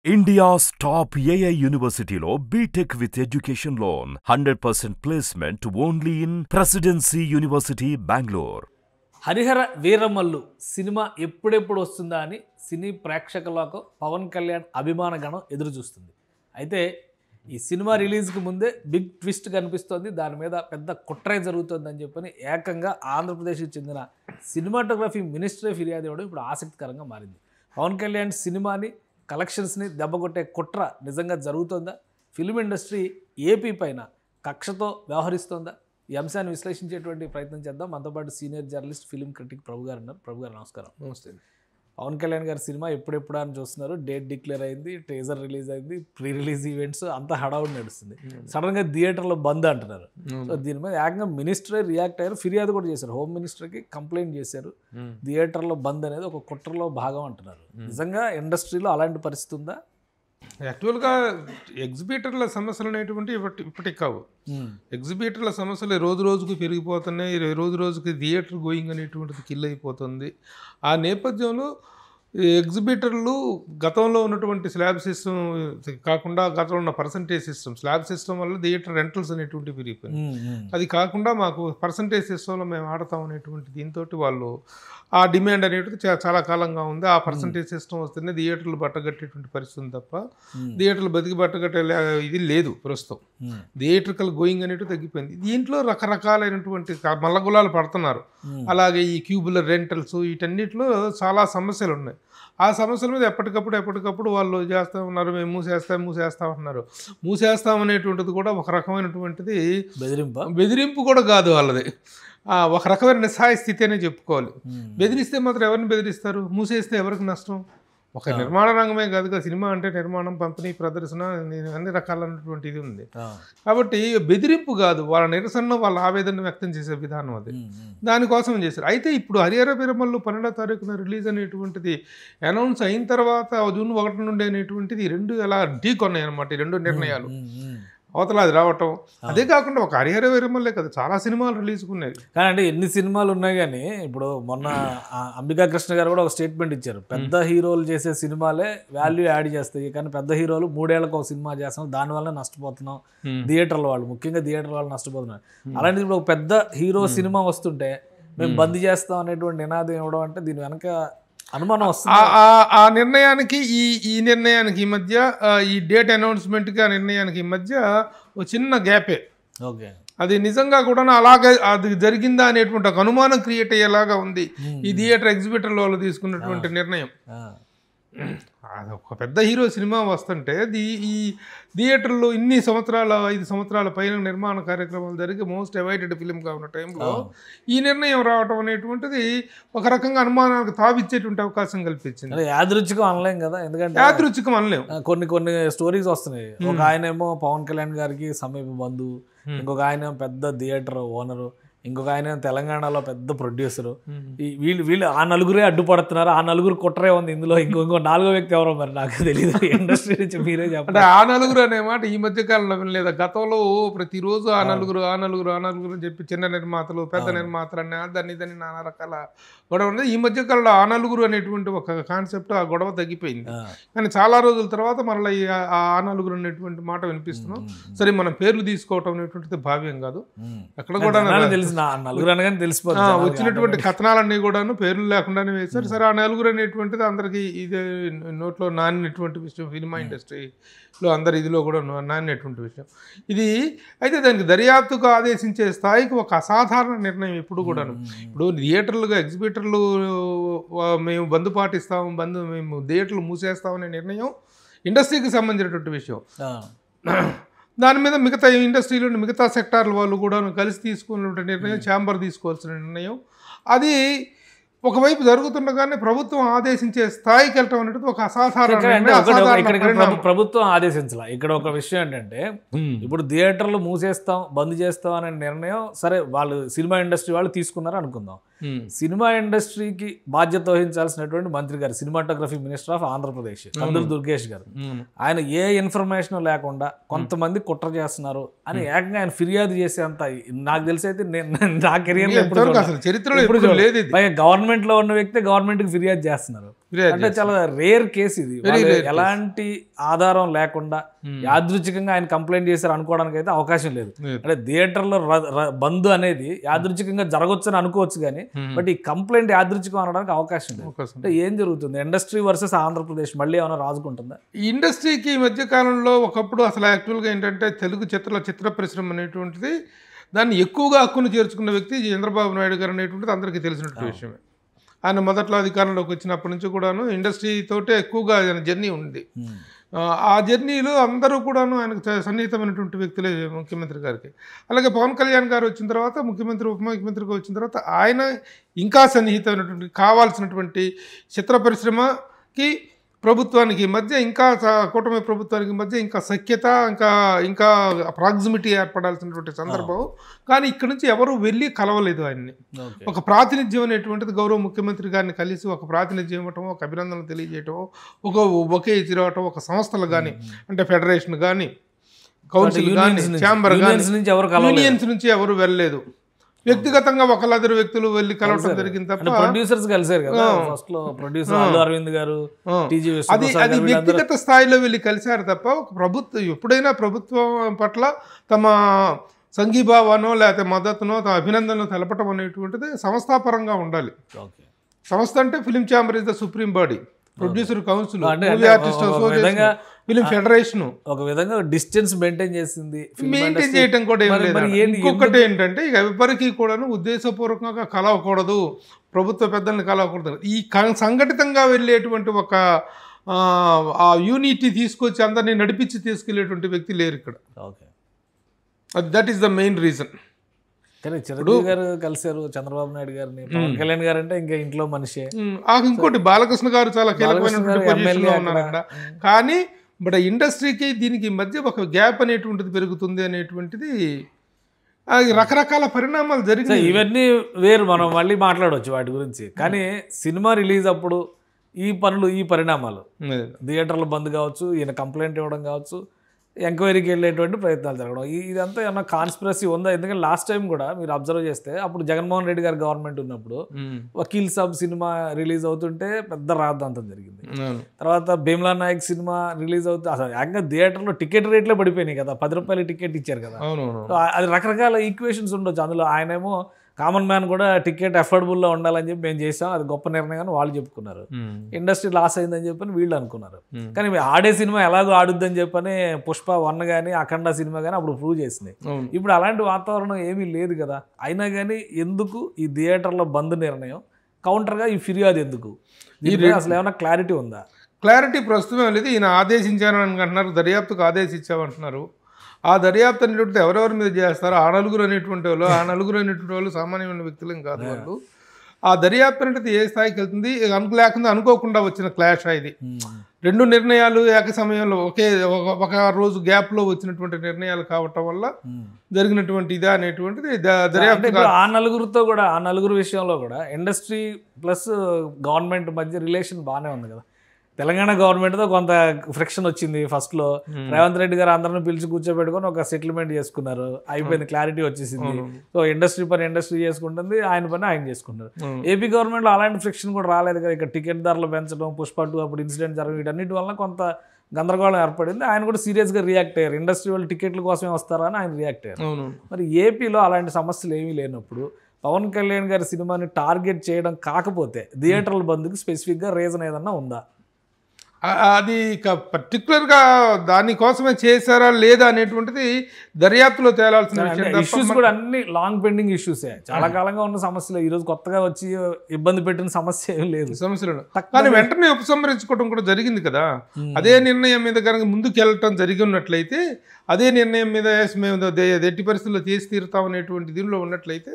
India's top AI University lo BTech with Education Loan, 100% placement only in Presidency University, Bangalore. Harihara Veeramallu cinema ఎప్పుడెప్పుడు వస్తుందా అని సినీ ప్రేక్షకులకు పవన్ కళ్యాణ్ అభిమాన గణం ఎదురు చూస్తుంది. అయితే ఈ సినిమా రిలీజ్కి ముందే బిగ్ ట్విస్ట్ కనిపిస్తోంది. దాని మీద పెద్ద కుట్రే జరుగుతుందని చెప్పని ఏకంగా ఆంధ్రప్రదేశ్కి చెందిన సినిమాటోగ్రఫీ మినిస్ట్రీ ఫిర్యాదు ఇవ్వడం ఇప్పుడు ఆసక్తికరంగా మారింది. పవన్ కళ్యాణ్ సినిమాని కలెక్షన్స్ని దెబ్బకొట్టే కుట్ర నిజంగా జరుగుతుందా? ఫిల్మ్ ఇండస్ట్రీ ఏపీ పైన కక్షతో వ్యవహరిస్తోందా? ఈ అంశాన్ని విశ్లేషించేటువంటి ప్రయత్నం చేద్దాం. మనతో పాటు సీనియర్ జర్నలిస్ట్ ఫిల్మ్ క్రిటిక్ ప్రభు గారు ఉన్నారు. ప్రభు గారు నమస్కారం. నమస్తే. పవన్ కళ్యాణ్ గారి సినిమా ఎప్పుడెప్పుడు అని చూస్తున్నారు. డేట్ డిక్లేర్ అయింది, ట్రేజర్ రిలీజ్ అయింది, ప్రీ రిలీజ్ ఈవెంట్స్ అంతా హడావుడి నడుస్తుంది. సడన్గా థియేటర్లో బంద్ అంటున్నారు. సో దీని మీద ఏకంగా మినిస్టరే రియాక్ట్ అయ్యారు, ఫిర్యాదు కూడా చేశారు. హోమ్ మినిస్టర్కి కంప్లైంట్ చేశారు. థియేటర్లో బంద్ అనేది ఒక కుట్రలో భాగం అంటున్నారు. నిజంగా ఇండస్ట్రీలో అలాంటి పరిస్థితి ఉందా? యాక్చువల్గా ఎగ్జిబిటర్ల సమస్యలు అనేటువంటి ఇప్పటికి కావు. ఎగ్జిబిటర్ల సమస్యలు రోజు రోజుకు పెరిగిపోతున్నాయి. రోజు రోజుకి థియేటర్ గోయింగ్ అనేటువంటిది కిల్ అయిపోతుంది. ఆ నేపథ్యంలో ఎగ్జిబిటర్లు గతంలో ఉన్నటువంటి స్లాబ్ సిస్టమ్ కాకుండా గతంలో ఉన్న పర్సంటేజ్ సిస్టమ్, స్లాబ్ సిస్టమ్ వల్ల థియేటర్ రెంటల్స్ అనేటువంటి పెరిగిపోయింది. అది కాకుండా మాకు పర్సంటేజ్ సిస్టంలో మేము ఆడతాం అనేటువంటి దీంతో వాళ్ళు ఆ డిమాండ్ అనేటిది చాలా కాలంగా ఉంది. ఆ పర్సంటేజ్ సిస్టమ్ వస్తేనే థియేటర్లు బట్టగట్టేటువంటి పరిస్థితి తప్ప థియేటర్లు బతికి బట్టగట్టే ఇది లేదు ప్రస్తుతం. థియేటర్కల్ గోయింగ్ అనేటివి తగ్గిపోయింది. దీంట్లో రకరకాలైనటువంటి మల్లగులాలు పడుతున్నారు. అలాగే ఈ క్యూబులర్ రెంటల్స్ వీటన్నిటిలో చాలా సమస్యలు ఉన్నాయి. ఆ సమస్యల మీద ఎప్పటికప్పుడు వాళ్ళు చేస్తూ ఉన్నారు. మేము మూసేస్తాం అంటున్నారు. మూసేస్తాం అనేటువంటిది కూడా ఒక రకమైనటువంటిది బెదిరింపు కూడా కాదు వాళ్ళది. ఒక రకమైన నిస్సహాయ స్థితి అనే చెప్పుకోవాలి. బెదిరిస్తే మాత్రం ఎవరిని బెదిరిస్తారు? మూసేస్తే ఎవరికి నష్టం? ఒక నిర్మాణ రంగమే కాదు కదా, సినిమా అంటే నిర్మాణం, పంపిణీ, ప్రదర్శన అన్ని రకాలైనటువంటి ఇది ఉంది. కాబట్టి బెదిరింపు కాదు, వాళ్ళ నిరసనను వాళ్ళ ఆవేదన వ్యక్తం చేసే విధానం అది. దానికోసం చేశారు. అయితే ఇప్పుడు హరిహర వీరమల్లు 12వ తారీఖున రిలీజ్ అనేటువంటిది అనౌన్స్ అయిన తర్వాత జూన్ 1 నుండి అనేటువంటిది రెండు ఎలా ఢీ కొన్నాయి అనమాట. ఈ రెండు నిర్ణయాలు అవతల అది రావటం. అదే కాకుండా ఒక హరిహర వీరమల్లే కదా, చాలా సినిమాలు రిలీజ్ ఉన్నాయి. కానీ ఎన్ని సినిమాలు ఉన్నాయి కానీ ఇప్పుడు మొన్న అంబికా కృష్ణ గారు కూడా ఒక స్టేట్మెంట్ ఇచ్చారు. పెద్ద హీరోలు చేసే సినిమాలే వాల్యూ యాడ్ చేస్తాయి, కానీ పెద్ద హీరోలు 3 ఏళ్లకు ఒక సినిమా చేస్తున్నాం, దానివల్ల నష్టపోతున్నాం థియేటర్ల వాళ్ళు, ముఖ్యంగా థియేటర్ వాళ్ళు నష్టపోతున్నారు. అలాంటిది ఇప్పుడు ఒక పెద్ద హీరో సినిమా వస్తుంటే మేము బంద్ చేస్తాం అనేటువంటి నినాదం ఇవ్వడం అంటే దీని వెనక అనుమానం వస్తుంది. ఆ నిర్ణయానికి ఈ నిర్ణయానికి ఈ మధ్య, ఈ డేట్ అనౌన్స్మెంట్కి ఆ నిర్ణయానికి ఈ మధ్య ఒక చిన్న గ్యాపే. ఓకే, అది నిజంగా కూడా అలాగే అది జరిగిందా అనేటువంటి ఒక అనుమానం క్రియేట్ అయ్యేలాగా ఉంది ఈ థియేటర్ ఎగ్జిబిటర్ల వాళ్ళు తీసుకున్నటువంటి నిర్ణయం. ఒక పెద్ద హీరో సినిమా వస్తుంటే ఈ థియేటర్లో ఇన్ని సంవత్సరాల 5 సంవత్సరాల పైన నిర్మాణ కార్యక్రమాలు జరిగి మోస్ట్ అవైటెడ్ ఫిలింగా ఉన్న టైంలో ఈ నిర్ణయం రావటం అనేటువంటిది ఒక రకంగా అనుమానాలకు తావిచ్చేటువంటి అవకాశం కల్పించింది. యాదృచ్ఛికం అనలేం కదా, ఎందుకంటే యాదృచ్ఛికం అనలేం. కొన్ని స్టోరీస్ వస్తున్నాయి. ఒక ఆయన ఏమో పవన్ కళ్యాణ్ గారికి సమీప బంధువు, ఇంకొక ఆయన పెద్ద థియేటర్ ఓనరు, ఇంకొక ఆయన తెలంగాణలో పెద్ద ప్రొడ్యూసరు. వీళ్ళు ఆ నలుగురే అడ్డుపడుతున్నారు. ఆ నలుగురు కుట్రే ఉంది ఇందులో. ఇంకో 4వ వ్యక్తి ఎవరో మరి నాకు తెలియదు. ఇండస్ట్రీ నుంచి మీరే చెప్పండి. ఆ నలుగురు అనే మాట ఈ మధ్య కాలంలో వినలేదా? గతంలో ప్రతిరోజు ఆ నలుగురు అని చెప్పి చిన్న నిర్మాతలు, పెద్ద నిర్మాతలు అని దాన్ని నానా రకాల గొడవ ఉంది. ఈ మధ్య కాలంలో ఆ నలుగురు అనేటువంటి ఒక కాన్సెప్ట్, ఆ గొడవ తగ్గిపోయింది. కానీ చాలా రోజుల తర్వాత మరలా ఆ నలుగురు అనేటువంటి మాట వినిపిస్తున్నాం. సరే, మనం పేర్లు తీసుకోవటం అనేటువంటిది భావ్యం కాదు. ఎక్కడ కూడా వచ్చినటువంటి కథనాలన్నీ కూడాను పేర్లు లేకుండానే వేశారు. సరే, ఆ నలుగురు అనేటువంటిది అందరికీ ఇదే నోట్లో నానినటువంటి విషయం. సినిమా ఇండస్ట్రీలో అందరి ఇదిలో కూడా నానినటువంటి విషయం ఇది. అయితే దానికి దర్యాప్తుకు ఆదేశించే స్థాయికి ఒక అసాధారణ నిర్ణయం ఇప్పుడు కూడాను. ఇప్పుడు థియేటర్లుగా ఎగ్జిబిటర్లు మేము బంద్ పాటిస్తాము, మేము థియేటర్లు మూసేస్తామనే నిర్ణయం ఇండస్ట్రీకి సంబంధించినటువంటి విషయం. దాని మీద మిగతా ఇండస్ట్రీలోని మిగతా సెక్టార్ల వాళ్ళు కూడా కలిసి తీసుకున్నటువంటి నిర్ణయం, ఛాంబర్ తీసుకోవాల్సిన నిర్ణయం. అది ఒకవైపు జరుగుతుండగానే ప్రభుత్వం ఆదేశించే స్థాయికి వెళ్ళటం అనేది ఒక అసాధారణ. ప్రభుత్వం ఆదేశించాల. ఇక్కడ ఒక విషయం ఏంటంటే, ఇప్పుడు థియేటర్లు మూసేస్తాం, బంద్ చేస్తాం అనే నిర్ణయం సరే వాళ్ళు సినిమా ఇండస్ట్రీ వాళ్ళు తీసుకున్నారు అనుకుందాం. సినిమా ఇండస్ట్రీకి బాధ్యత వహించాల్సినటువంటి మంత్రి గారు, సినిమాటోగ్రఫీ మినిస్టర్ ఆఫ్ ఆంధ్రప్రదేశ్ కందులు దుర్గేష్ గారు, ఆయన ఏ ఇన్ఫర్మేషన్ లేకుండా కొంతమంది కుట్ర చేస్తున్నారు అని ఏకంగా ఆయన ఫిర్యాదు చేసేంత నాకు తెలిసి అయితే నా కెరియర్ లో చరిత్రలో గవర్నమెంట్ లో ఉన్న వ్యక్తి గవర్నమెంట్ కి ఫిర్యాదు చేస్తున్నారు. అంటే చాలా రేర్ కేసు ఇది. వాళ్ళు ఎలాంటి ఆధారం లేకుండా యాదృచ్ఛికంగా ఆయన కంప్లైంట్ చేశారు అనుకోవడానికి అయితే అవకాశం లేదు. అంటే థియేటర్లో బంద్ అనేది యాదృచ్ఛికంగా జరగొచ్చని అనుకోవచ్చు కానీ బట్ ఈ కంప్లైంట్ యాదృచ్ఛికం అనడానికి అవకాశం లేదు. అంటే ఏం జరుగుతుంది? ఇండస్ట్రీ వర్సెస్ ఆంధ్రప్రదేశ్ మళ్ళీ ఏమైనా రాజుకుంటుందా? ఈ ఇండస్ట్రీకి ఈ మధ్య కాలంలో ఒకప్పుడు అసలు యాక్చువల్గా ఏంటంటే తెలుగు చిత్ర పరిశ్రమ అనేటువంటిది దాన్ని ఎక్కువగా హక్కును చేర్చుకున్న వ్యక్తి చంద్రబాబు నాయుడు గారు అనేటువంటిది అందరికీ తెలిసినటువంటి విషయమే. ఆయన మొదట్లో అధికారంలోకి వచ్చినప్పటి నుంచి కూడాను ఇండస్ట్రీతోటే ఎక్కువగా ఆయన జర్నీ ఉంది. ఆ జర్నీలో అందరూ కూడాను ఆయనకు సన్నిహితమైనటువంటి వ్యక్తులే ముఖ్యమంత్రి గారికి. అలాగే పవన్ కళ్యాణ్ గారు వచ్చిన తర్వాత ముఖ్యమంత్రి ఉప ముఖ్యమంత్రిగా వచ్చిన తర్వాత ఆయన ఇంకా సన్నిహితమైనటువంటి కావాల్సినటువంటి చిత్ర పరిశ్రమకి ప్రభుత్వానికి మధ్య ఇంకా కూటమి ప్రభుత్వానికి మధ్య ఇంకా సఖ్యత ఇంకా ప్రాక్సిమిటీ ఏర్పడాల్సినటువంటి సందర్భం. కానీ ఇక్కడ నుంచి ఎవరు వెళ్ళి కలవలేదు ఆయన్ని. ఒక ప్రాతినిధ్యం అనేటువంటిది గౌరవ ముఖ్యమంత్రి గారిని కలిసి ఒక ప్రాతినిధ్యం ఇవ్వటం, ఒక అభినందనలు తెలియజేయటం, ఒకే తిరగటం, ఒక సంస్థలు కానీ అంటే ఫెడరేషన్ కానీ కౌన్సిల్ కానీ ఛాంబర్ కానీ యూనియన్స్ నుంచి ఎవరు వెళ్ళలేదు. వ్యక్తిగతంగా ఒకళ్ళిద్దరు వ్యక్తులు వెళ్ళి కలవడం జరిగింది తప్ప ప్రొడ్యూసర్స్ కలిసారు కదా ఫస్ట్ లో. ప్రొడ్యూసర్ అల్లు అరవింద్ గారు, అది వ్యక్తిగత స్థాయిలో వెళ్ళి కలిశారు తప్ప ఒక ప్రభుత్వం ఎప్పుడైనా ప్రభుత్వం పట్ల తమ సంఘీభావానో లేకపోతే మద్దతునో తమ అభినందనలు తెలపడం అనేటువంటిది సంస్థాపరంగా ఉండాలి. సంస్థ అంటే film chamber is the supreme body, producer council, movie artist association, film federation ఒక విధంగా డిస్టెన్స్ మెయింటైన్ చేసింది. మెయింటైన్ చేయడం కూడా ఏం లేదు. ఇంకొకటి ఏంటంటే ఇక ఎవరికి కూడాను ఉద్దేశపూర్వకంగా కలవకూడదు, ప్రభుత్వ పెద్దల్ని కలవకూడదు. ఈ సంఘటితంగా వెళ్ళేటువంటి ఒక ఆ యూనిటీ తీసుకొచ్చి అందరినీ నడిపించి తీసుకెళ్లేటువంటి వ్యక్తి లేరు ఇక్కడ. That is the main reason. కానీ చిరంజీవి గారు కలిసారు చంద్రబాబు నాయుడు గారిని, పవన్ కళ్యాణ్ గారు అంటే ఇంకా ఇంట్లో మనిషే. ఇంకోటి బాలకృష్ణ గారు చాలా కీలకమైనటువంటి పొజిషన్లో ఉన్నారు అక్కడ. కానీ బట్ ఇండస్ట్రీకి దీనికి మధ్య ఒక గ్యాప్ అనేటువంటిది పెరుగుతుంది అనేటువంటిది రకరకాల పరిణామాలు జరిగినాయి. ఇవన్నీ వేరు, మనం మళ్ళీ మాట్లాడవచ్చు వాటి గురించి. కానీ సినిమా రిలీజ్ అప్పుడు ఈ పరిణామాలు థియేటర్ల బంద్ కావచ్చు, ఈయన కంప్లైంట్ ఇవ్వడం కావచ్చు, ఎంక్వైరీకి వెళ్ళేటువంటి ప్రయత్నాలు జరగడం, ఇదంతా ఏమన్నా కాన్స్పిరసీ ఉందా? ఎందుకంటే లాస్ట్ టైం కూడా మీరు అబ్జర్వ్ చేస్తే అప్పుడు జగన్మోహన్ రెడ్డి గారి గవర్నమెంట్ ఉన్నప్పుడు వకీల్ సాబ్ సినిమా రిలీజ్ అవుతుంటే పెద్ద రాద్ధాంతం జరిగింది. తర్వాత భీమ్లా నాయక్ సినిమా రిలీజ్ అవుతుంది, అసలు ఏకంగా థియేటర్లో టికెట్ రేట్లే పడిపోయినాయి కదా, 10 రూపాయలు టికెట్ ఇచ్చారు కదా. అది రకరకాల ఈక్వేషన్స్ ఉండొచ్చు. అందులో ఆయనేమో కామన్ మ్యాన్ కూడా టికెట్ అఫోర్డబుల్లో ఉండాలని చెప్పి మేము చేసాం, అది గొప్ప నిర్ణయం అని వాళ్ళు చెప్పుకున్నారు. ఇండస్ట్రీ లాస్ అయిందని చెప్పని వీళ్ళు అనుకున్నారు. కానీ ఆడే సినిమా ఎలాగో ఆడుద్దని చెప్పని పుష్ప 1 కానీ అఖండ సినిమా కానీ అప్పుడు ప్రూవ్ చేసింది. ఇప్పుడు అలాంటి వాతావరణం ఏమీ లేదు కదా. అయినా కానీ ఎందుకు ఈ థియేటర్లో బంద్ నిర్ణయం, కౌంటర్గా ఈ ఫిర్యాదు ఎందుకు? అసలు ఏమైనా క్లారిటీ ఉందా? క్లారిటీ ప్రస్తుతం లేదు. ఈయన ఆదేశించారని అంటున్నారు, దర్యాప్తుకు ఆదేశించామంటున్నారు. ఆ దర్యాప్తు అనేటువంటిది ఎవరెవరి మీద చేస్తారో ఆ నలుగురు అనేటువంటి వాళ్ళు సామాన్యమైన వ్యక్తులేం కాదు వాళ్ళు. ఆ దర్యాప్తు అనేది ఏ స్థాయికి వెళ్తుంది లేకుండా అనుకోకుండా వచ్చిన క్లాష్ ఇది. 2 నిర్ణయాలు ఏక సమయంలో ఒక రోజు గ్యాప్లో వచ్చినటువంటి నిర్ణయాలు కావటం వల్ల జరిగినటువంటి ఇదా అనేటువంటిది దర్యాప్తు. ఆ నలుగురు విషయంలో కూడా ఇండస్ట్రీ ప్లస్ గవర్నమెంట్ మధ్య రిలేషన్ బాగానే ఉంది కదా. తెలంగాణ గవర్నమెంట్తో కొంత ఫ్రిక్షన్ వచ్చింది ఫస్ట్లో. రేవంత్ రెడ్డి గారు అందరిని పిలిచి కూర్చోబెట్టుకొని ఒక సెటిల్మెంట్ చేసుకున్నారు, అయిపోయింది, క్లారిటీ వచ్చేసింది. సో ఇండస్ట్రీ పని ఇండస్ట్రీ చేసుకుంటుంది, ఆయన పని ఆయన చేసుకుంటారు. ఏపీ గవర్నమెంట్లో అలాంటి ఫ్రిక్షన్ కూడా రాలేదు కదా. ఇక్కడ టికెట్ ధరలు పెంచడం, పుష్ప 2 అప్పుడు ఇన్సిడెంట్ జరగడం, వీటన్నిటి వల్ల కొంత గందరగోళం ఏర్పడింది. ఆయన కూడా సీరియస్గా రియాక్ట్ అయ్యారు. ఇండస్ట్రీ వాళ్ళు టికెట్ల కోసమే వస్తారా అని ఆయన రియాక్ట్ అయ్యారు. మరి ఏపీలో అలాంటి సమస్యలు ఏమీ లేనప్పుడు పవన్ కళ్యాణ్ గారి సినిమాని టార్గెట్ చేయడం కాకపోతే థియేటర్ల బంద్కి స్పెసిఫిక్గా రీజన్ ఏదన్నా ఉందా? అది ఇక పర్టికులర్గా దానికోసమే చేశారా లేదా అనేటువంటిది దర్యాప్తులో తేలాల్సిన విషయం. ఇష్యూస్ కూడా అన్ని లాంగ్ పెండింగ్ ఇష్యూసే, చాలా కాలంగా ఉన్న సమస్యలు, ఈరోజు కొత్తగా వచ్చి ఇబ్బంది పెట్టిన సమస్య ఏం లేదు. సమస్యలు కానీ వెంటనే ఉపసంహరించుకోవడం కూడా జరిగింది కదా. అదే నిర్ణయం మీద కనుక ముందుకు వెళ్ళటం జరిగి ఉన్నట్లయితే, అదే నిర్ణయం మీద మేము ఎట్టి పరిస్థితుల్లో చేసి తీరుతాం అనేటువంటి దీనిలో ఉన్నట్లయితే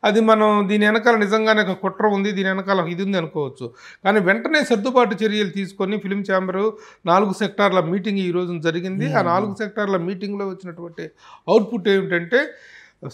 అది మనం దీని వెనకాల నిజంగానే ఒక కుట్ర ఉంది, దీని వెనకాల ఇది ఉంది అనుకోవచ్చు. కానీ వెంటనే సర్దుబాటు చర్యలు తీసుకొని ఫిలిం ఛాంబర్ 4 సెక్టార్ల మీటింగ్ ఈ రోజు జరిగింది. ఆ 4 సెక్టార్ల మీటింగ్లో వచ్చినటువంటి అవుట్పుట్ ఏమిటంటే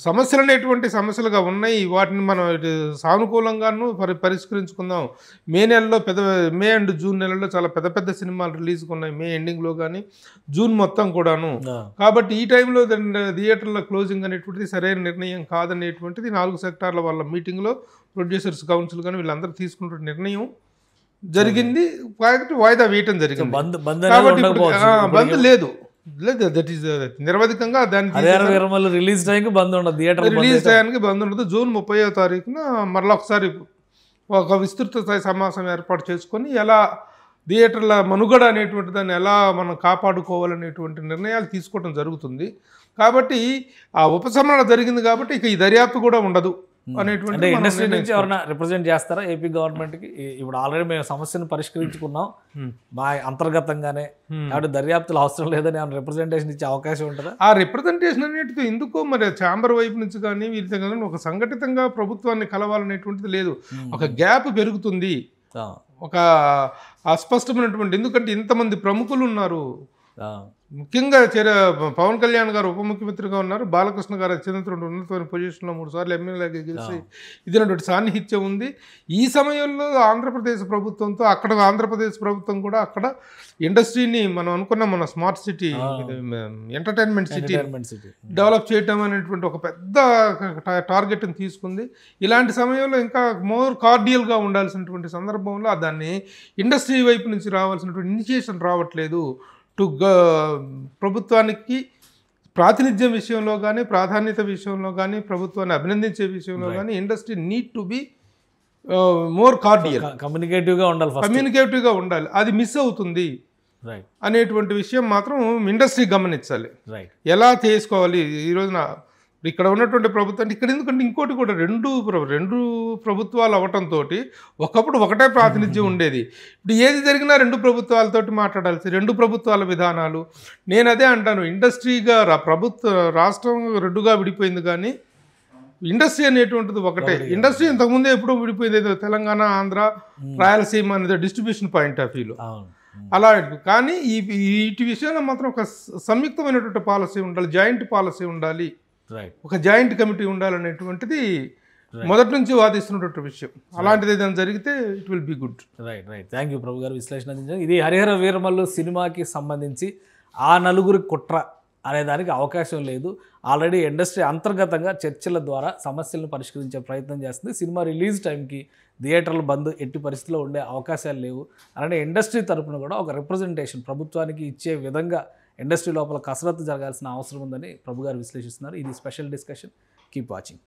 సమస్యలు అనేటువంటి సమస్యలుగా ఉన్నాయి, వాటిని మనం సానుకూలంగాను పరిష్కరించుకుందాం. మే అండ్ జూన్ నెలలో చాలా పెద్ద సినిమాలు రిలీజ్గా ఉన్నాయి, మే ఎండింగ్లో కానీ జూన్ మొత్తం కూడాను. కాబట్టి ఈ టైంలో థియేటర్ల క్లోజింగ్ అనేటువంటిది సరైన నిర్ణయం కాదనేటువంటిది 4 సెక్టార్ల వాళ్ళ మీటింగ్లో ప్రొడ్యూసర్స్ కౌన్సిల్ కానీ వీళ్ళందరూ తీసుకుంటున్న నిర్ణయం. జరిగింది, వాయిదా వేయటం జరిగింది. బంద్ కాబట్టి బంద్ లేదు, దట్ ఈస్ నిరవధికంగా దాన్ని రిలీజ్ టైంకి బంద్ ఉండదు, థియేటర్ రిలీజ్ టైంకి బంద్ ఉండదు. జూన్ 30వ తారీఖున మరలా ఒకసారి ఒక విస్తృత స్థాయి సమావేశం ఏర్పాటు చేసుకొని ఎలా థియేటర్ల మనుగడ అనేటువంటి దాన్ని ఎలా మనం కాపాడుకోవాలనేటువంటి నిర్ణయాలు తీసుకోవడం జరుగుతుంది. కాబట్టి ఆ ఉపసంహరణ జరిగింది కాబట్టి ఇక ఈ దర్యాప్తు కూడా ఉండదు అనేటువంటి ఇండస్ట్రీ నుంచి ఎవరైనా రిప్రజెంట్ చేస్తారా ఏపీ గవర్నమెంట్కి? ఇప్పుడు ఆల్రెడీ మేము సమస్యను పరిష్కరించుకున్నాం మా అంతర్గతంగానే, కాబట్టి దర్యాప్తులు అవసరం లేదని ఏమైనా రిప్రజెంటేషన్ ఇచ్చే అవకాశం ఉంటుందా? ఆ రిప్రజెంటేషన్ అనేటిది ఎందుకో మరి ఛాంబర్ వైపు నుంచి కానీ వీరితో కానీ ఒక సంఘటితంగా ప్రభుత్వాన్ని కలవాలనేటువంటిది లేదు. ఒక గ్యాప్ పెరుగుతుంది, ఒక అస్పష్టమైనటువంటి, ఎందుకంటే ఇంతమంది ప్రముఖులు ఉన్నారు. ముఖ్యంగా పవన్ కళ్యాణ్ గారు ఉప ముఖ్యమంత్రిగా ఉన్నారు, బాలకృష్ణ గారు అత్యున్నత ఉన్నతమైన పొజిషన్లో 3 సార్లు ఎమ్మెల్యేగా గెలిచి ఇదినటువంటి సాన్నిహిత్యం ఉంది. ఈ సమయంలో ఆంధ్రప్రదేశ్ ప్రభుత్వంతో అక్కడ ఆంధ్రప్రదేశ్ ప్రభుత్వం కూడా అక్కడ ఇండస్ట్రీని మనం అనుకున్న మన smart city entertainment city develop చేయటం అనేటువంటి ఒక పెద్ద టార్గెట్ని తీసుకుంది. ఇలాంటి సమయంలో ఇంకా మోర్ కార్డియల్గా ఉండాల్సినటువంటి సందర్భంలో దాన్ని ఇండస్ట్రీ వైపు నుంచి రావాల్సినటువంటి ఇనిషియేషన్ రావట్లేదు. ప్రభుత్వానికి ప్రాతినిధ్యం విషయంలో కానీ, ప్రాధాన్యత విషయంలో కానీ, ప్రభుత్వాన్ని అభినందించే విషయంలో కానీ industry need to be more cordial, కమ్యూనికేటివ్గా ఉండాలి. అది మిస్ అవుతుంది అనేటువంటి విషయం మాత్రం ఇండస్ట్రీ గమనించాలి. ఎలా చేసుకోవాలి ఈ రోజున ఇక్కడ ఉన్నటువంటి ప్రభుత్వం ఇక్కడ, ఎందుకంటే ఇంకోటి కూడా రెండు ప్రభుత్వాలు అవ్వటంతో ఒకప్పుడు ఒకటే ప్రాతినిధ్యం ఉండేది. ఇప్పుడు ఏది జరిగినా రెండు ప్రభుత్వాలతోటి మాట్లాడాల్సి, రెండు ప్రభుత్వాల విధానాలు. నేను అదే అంటాను, ఇండస్ట్రీగా రాష్ట్రం రెండుగా విడిపోయింది కానీ ఇండస్ట్రీ అనేటువంటిది ఒకటే. ఇండస్ట్రీ ఇంతకుముందే ఎప్పుడో విడిపోయింది, తెలంగాణ, ఆంధ్ర, రాయలసీమ అనేది డిస్ట్రిబ్యూషన్ పాయింట్ ఆఫ్ వ్యూలో అలా. కానీ వీటి విషయంలో మాత్రం ఒక సంయుక్తమైనటువంటి పాలసీ ఉండాలి, జాయింట్ పాలసీ ఉండాలి, ఒక జాయింట్ కమిటీ ఉండాలనేటువంటిది మొదటి నుంచి వాదిస్తున్నటువంటి విషయం. అలాంటిది ఏదైనా జరిగితే it will be good. Right. Thank you Prabhu గారు విశ్లేషణ అందించారు. ఇది హరిహర వీరమల్లు సినిమాకి సంబంధించి ఆ నలుగురి కుట్ర అనే దానికి అవకాశం లేదు. ఆల్రెడీ ఇండస్ట్రీ అంతర్గతంగా చర్చల ద్వారా సమస్యలను పరిష్కరించే ప్రయత్నం చేస్తుంది. సినిమా రిలీజ్ టైంకి థియేటర్లు బంద్ ఎట్టి పరిస్థితిలో ఉండే అవకాశాలు లేవు. అలానే ఇండస్ట్రీ తరఫున కూడా ఒక రిప్రజెంటేషన్ ప్రభుత్వానికి ఇచ్చే విధంగా ఇండస్ట్రీ లోపల కసరత్తు జరగాల్సిన అవసరం ఉందని ప్రభు గారు విశ్లేషిస్తున్నారు. ఇది స్పెషల్ డిస్కషన్. Keep watching.